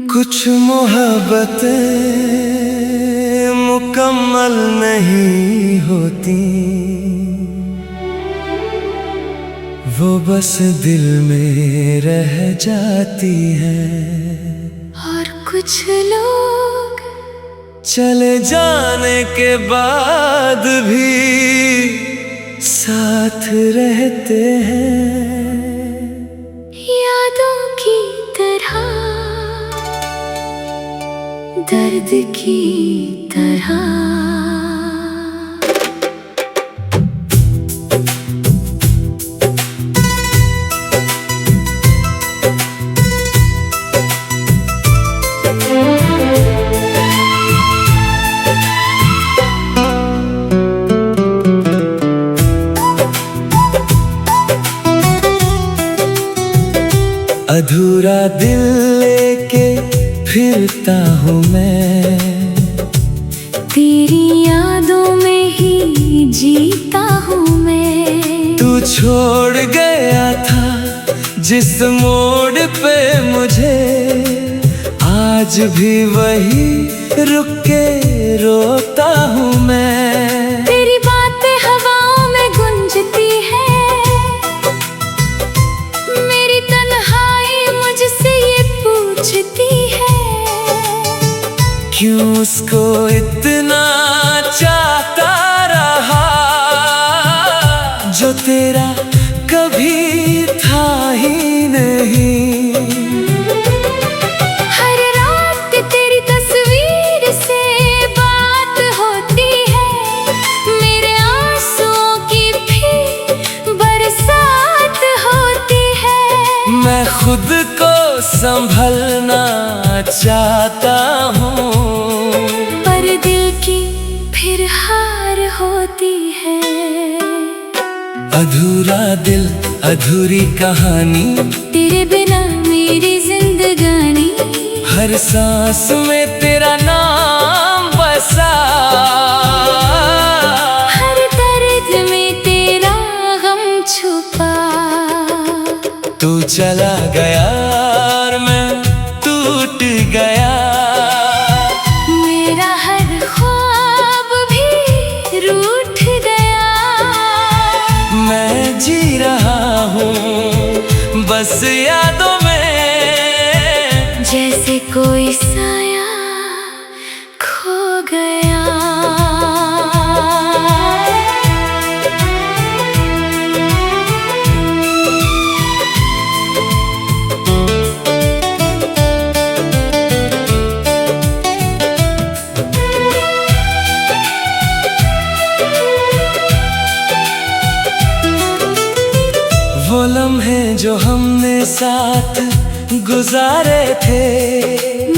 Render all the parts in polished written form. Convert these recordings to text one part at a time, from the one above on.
कुछ मोहब्बतें मुकम्मल नहीं होती, वो बस दिल में रह जाती हैं। और कुछ लोग चले जाने के बाद भी साथ रहते हैं, यादों की तरह, दर्द की तरह। अधूरा दिल लेके फिरता हूँ मैं, तेरी यादों में ही जीता हूँ मैं। तू छोड़ गया था जिस मोड़ पे मुझे, आज भी वही रुक के रोता हूँ मैं। तेरी बातें हवाओं में गुंजती है, मेरी तन्हाई मुझसे ये पूछती है, क्यों उसको इतना चाहता रहा जो तेरा कभी था ही नहीं। हर रात तेरी तस्वीर से बात होती है, मेरे आंसुओं की भी बरसात होती है। मैं खुद को संभलना चाहता हूँ, पर दिल की फिर हार होती है। अधूरा दिल अधूरी कहानी, तेरे बिना मेरी जिंदगानी, हर सांस में तेरा नाम बसा, हर दर्द में तेरा गम छुपा। तू चला गया और मैं टूट गया, मेरा हर ख्वाब भी रूठ गया। मैं जी रहा हूँ बस यादों में, जैसे कोई साया खो गया। वो लम्हे जो हमने साथ गुजारे थे,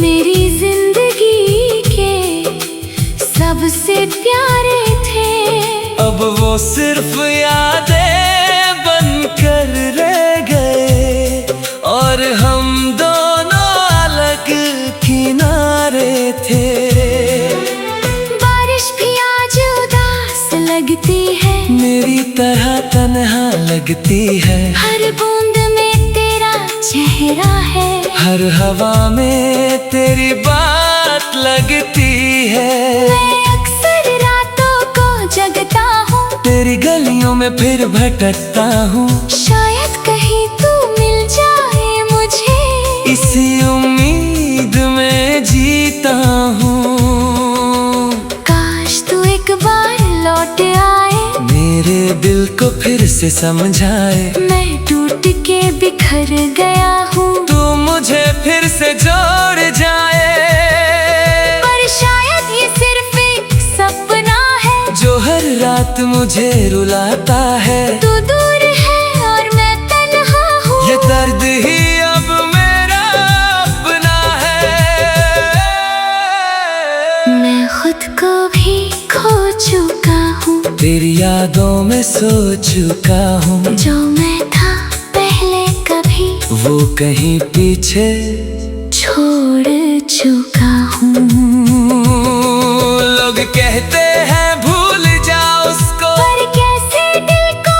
मेरी जिंदगी के सबसे प्यारे थे, अब वो सिर्फ यादें बनकर रह गए, और हम दोनों अलग किनारे थे। बारिश भी आज उदास लगती है, मेरी तरह तन्हा लगती है, हर बूंद में तेरा चेहरा है, हर हवा में तेरी बात लगती है। मैं अक्सर रातों को जगता हूँ, तेरी गलियों में फिर भटकता हूँ, शायद कहीं तू मिल जाए मुझे, इसी उम्मीद में जीता हूँ। काश तू एक बार लौट आए, मेरे दिल को फिर से समझाए। मैं टूट के बिखर गया हूँ, तू मुझे फिर से जोड़ जाए, पर शायद ये सिर्फ एक सपना है, जो हर रात मुझे रुलाता है। तू दूर है और मैं तन्हा हूँ, ये दर्द ही अब मेरा अपना है। मैं खुद को भी खो चुका हूँ, तेरी यादों में सो चुका हूँ, जो मैं था पहले कभी वो कहीं पीछे छोड़ चुका हूँ। लोग कहते हैं भूल जा उसको, पर कैसे दिल को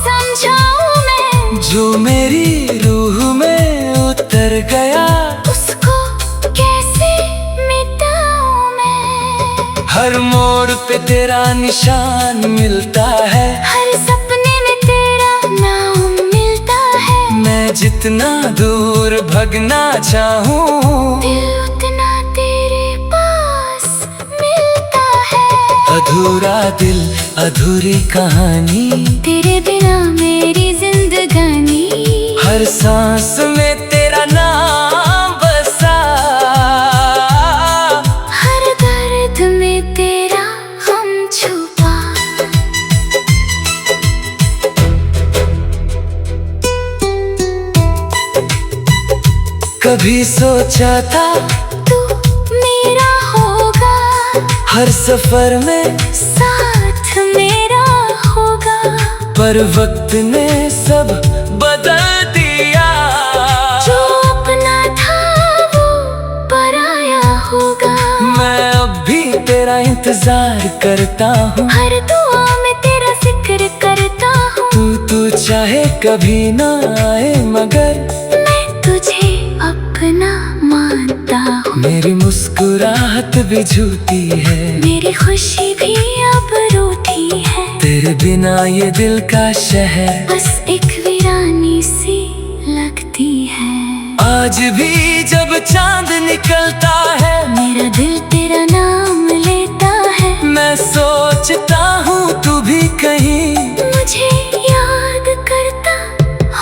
समझाऊं मैं, जो मेरी भी रूह में उतर गया, उसको कैसे मिटाऊं मैं। हर मोड़ पे तेरा निशान मिलता है, हर सपने में तेरा नाम मिलता है। मैं जितना दूर भगना चाहूँ, दिल उतना तेरे पास मिलता है। अधूरा दिल अधूरी कहानी, तेरे बिना मेरी जिंदगानी। हर सांस में तेरा नाम बसा, हर दर्द में तेरा हम छुपा। कभी सोचा था तू मेरा होगा, हर सफर में साथ मेरा होगा। पर वक्त ने सब बदल दिया, जो अपना था वो पराया होगा। मैं अब भी तेरा इंतजार करता हूँ, हर दुआ में तेरा जिक्र करता हूँ। तू चाहे कभी ना आए मगर मैं तुझे अपना मानता हूँ। मेरी मुस्कुराहट भी झूठी है, मेरी खुशी भी अब रोती है। तेरे बिना ये दिल का शहर बस एक वीरानी सी लगती है। आज भी जब चांद निकलता है, मेरा दिल तेरा नाम लेता है। मैं सोचता हूँ तू भी कहीं मुझे याद करता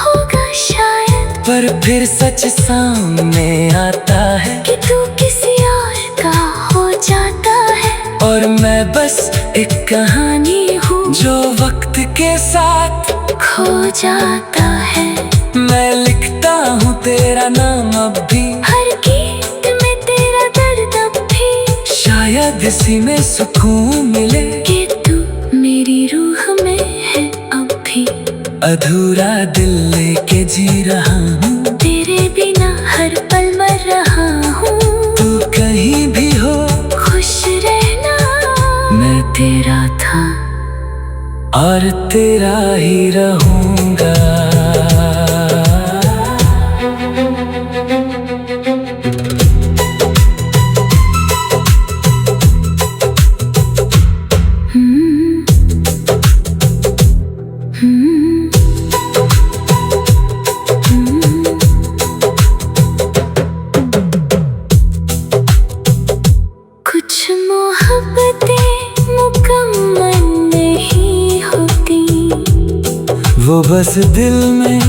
होगा शायद, पर फिर सच सामने आता है कि तू किसी और का हो जाता है। और मैं बस एक कहानी हूँ जो वक्त के साथ खो जाता है। मैं लिखता हूँ तेरा नाम अब भी, हर गीत में तेरा दर्द अब भी। शायद इसी में सुकून मिले कि तू मेरी रूह में है अब भी। अधूरा दिल लेके जी रहा हूँ, तेरे बिना हर पल मर रहा हूँ। तू कहीं भी हो खुश रहना, मैं तेरा था और तेरा ही रहूंगा। कुछ मोहब्बतें मुकम्मल नहीं होती, वो बस दिल में